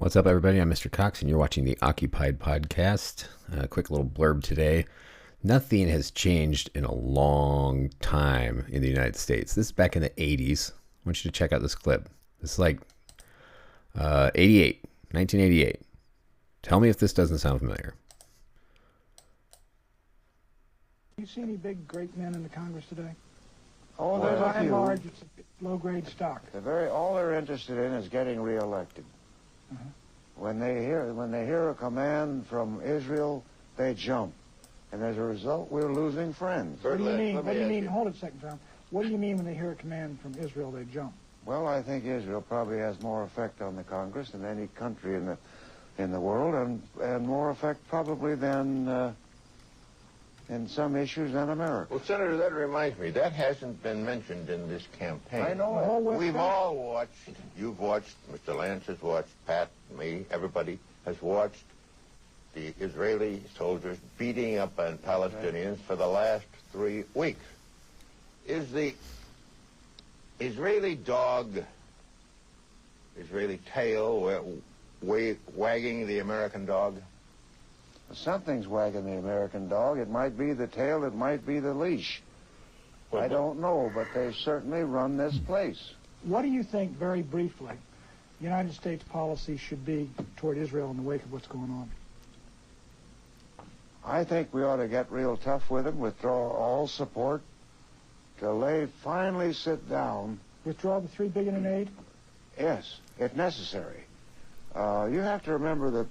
What's up, everybody? I'm Mr. Cox, and you're watching the Occupied Podcast. A quick little blurb today. Nothing has changed in a long time in the United States. This is back in the 80s. I want you to check out this clip. It's like 1988. Tell me if this doesn't sound familiar. Do you see any big, great men in the Congress today? Oh, there's a By and few. large, it's a low-grade stock. All they're interested in is getting reelected. When they hear a command from Israel, they jump, and as a result, we're losing friends. What do you mean? What do you mean? Hold it a second, Tom. What do you mean when they hear a command from Israel, they jump? Well, I think Israel probably has more effect on the Congress than any country in the world, and more effect probably than in some issues than America. Well, Senator, that reminds me, that hasn't been mentioned in this campaign. I know it. Oh, well, We've all watched, you've watched, Mr. Lance has watched, Pat, me, everybody has watched the Israeli soldiers beating up on Palestinians for the last 3 weeks. Is the Israeli dog, Israeli tail wagging the American dog? Something's wagging the American dog. It might be the tail, it might be the leash. I don't know, but they certainly run this place. What do you think, very briefly, the United States policy should be toward Israel in the wake of what's going on? I think we ought to get real tough with them, withdraw all support, till they finally sit down. Withdraw the $3 billion in aid? Yes, if necessary. You have to remember that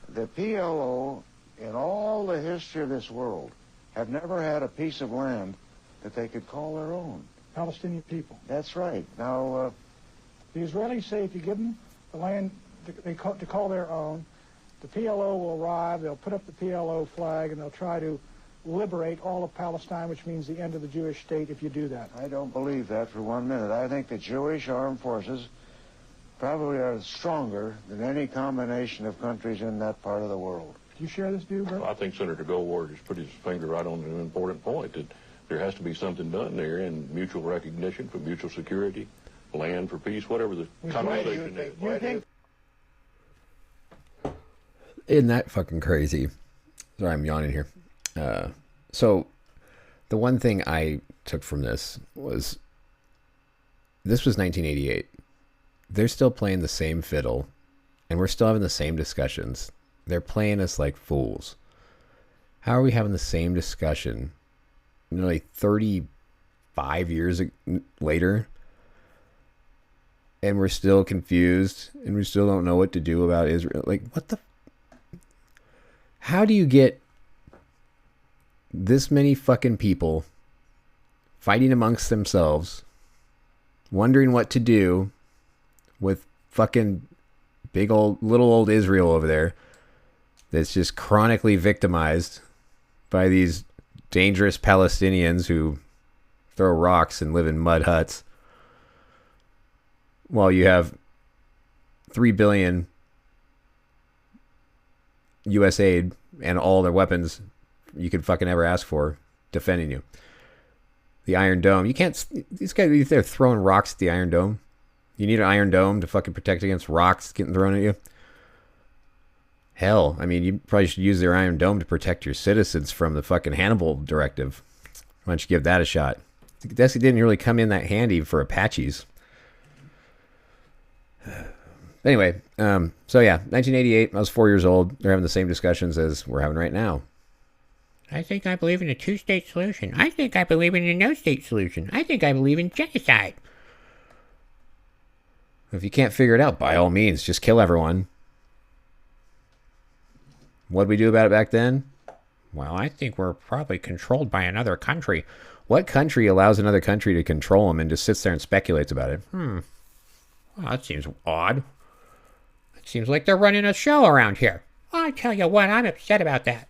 the PLO, in all the history of this world, have never had a piece of land that they could call their own. Palestinian people. That's right. Now, The Israelis say if you give them the land to call their own, the PLO will arrive, they'll put up the PLO flag, and they'll try to liberate all of Palestine, which means the end of the Jewish state if you do that. I don't believe that for 1 minute. I think the Jewish armed forces probably are stronger than any combination of countries in that part of the world. Do you share this view, Bert? Well, I think Senator Goldwater just put his finger right on an important point, that there has to be something done there in mutual recognition for mutual security, land for peace, whatever the conversation is. You think Isn't that fucking crazy? Sorry, I'm yawning here. So, the one thing I took from this was 1988. They're still playing the same fiddle, and we're still having the same discussions. They're playing us like fools. How are we having the same discussion nearly 35 years later, and we're still confused, and we still don't know what to do about Israel? Like, what the... How do you get this many fucking people fighting amongst themselves, wondering what to do with fucking little old Israel over there that's just chronically victimized by these dangerous Palestinians who throw rocks and live in mud huts, while you have 3 billion U.S. aid and all their weapons you could fucking ever ask for defending you. The Iron Dome. You can't... These guys, they're throwing rocks at the Iron Dome. You need an Iron Dome to fucking protect against rocks getting thrown at you? Hell, I mean, you probably should use their Iron Dome to protect your citizens from the fucking Hannibal Directive. Why don't you give that a shot? This didn't really come in that handy for Apaches. Anyway, so yeah, 1988, I was 4 years old. They're having the same discussions as we're having right now. I think I believe in a two-state solution. I think I believe in a no-state solution. I think I believe in genocide. If you can't figure it out, by all means, just kill everyone. What'd we do about it back then? Well, I think we're probably controlled by another country. What country allows another country to control them and just sits there and speculates about it? Well, that seems odd. It seems like they're running a show around here. I tell you what, I'm upset about that.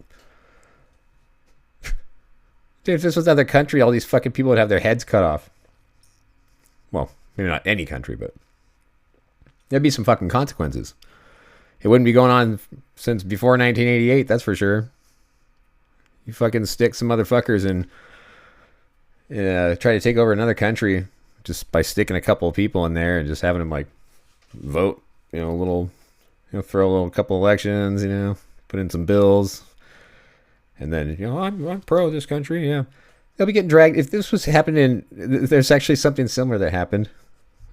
Dude, if this was another country, all these fucking people would have their heads cut off. Well, maybe not any country, but there'd be some fucking consequences. It wouldn't be going on since before 1988, that's for sure. You fucking stick some motherfuckers and try to take over another country just by sticking a couple of people in there and just having them like vote, little throw a little couple elections, put in some bills. And then, I'm pro this country, yeah. They'll be getting dragged. If this was happening, there's actually something similar that happened.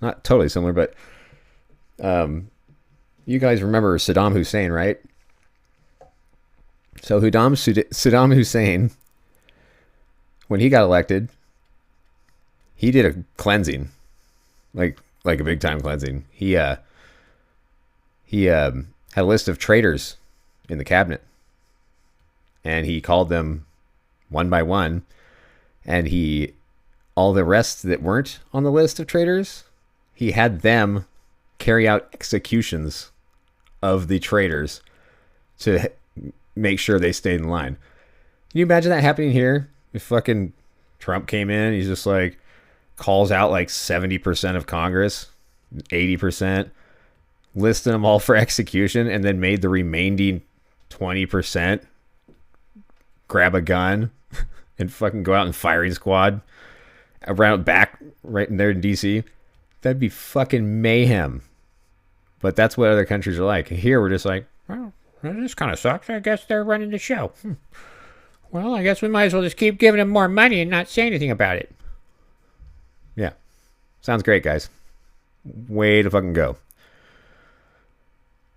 Not totally similar, but you guys remember Saddam Hussein, right? So Saddam Hussein, when he got elected, he did a cleansing, like a big time cleansing. He had a list of traitors in the cabinet, and he called them one by one, and all the rest that weren't on the list of traitors, he had them carry out executions of the traitors to make sure they stayed in line. Can you imagine that happening here? If fucking Trump came in, he's just like calls out like 70% of Congress, 80%, listed them all for execution, and then made the remaining 20% grab a gun and fucking go out in firing squad around back right in there in DC. That'd be fucking mayhem. But that's what other countries are like. Here we're just like, well, this kind of sucks. I guess they're running the show. Well, I guess we might as well just keep giving them more money and not say anything about it. Yeah. Sounds great, guys. Way to fucking go.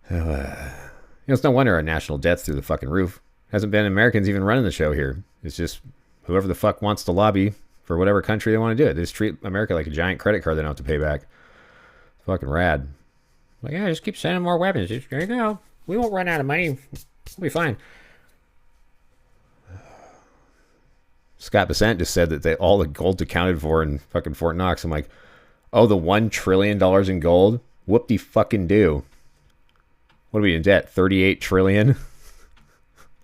It's no wonder our national debt's through the fucking roof. Hasn't been Americans even running the show here. It's just whoever the fuck wants to lobby for whatever country they want to do it. They just treat America like a giant credit card they don't have to pay back. It's fucking rad. Like, yeah, just keep sending more weapons. There you go. We won't run out of money. We'll be fine. Scott Bessent just said that all the gold's accounted for in fucking Fort Knox. I'm like, oh, the $1 trillion in gold? Whoop-de-fucking do. What are we in debt? 38 trillion?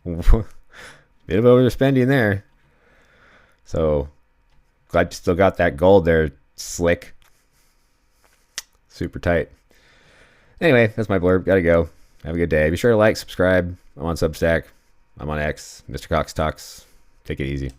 Bit of overspending there. So, glad you still got that gold there, slick. Super tight. Anyway, that's my blurb. Gotta go. Have a good day. Be sure to like, subscribe. I'm on Substack. I'm on X. Mr. Cox Talks. Take it easy.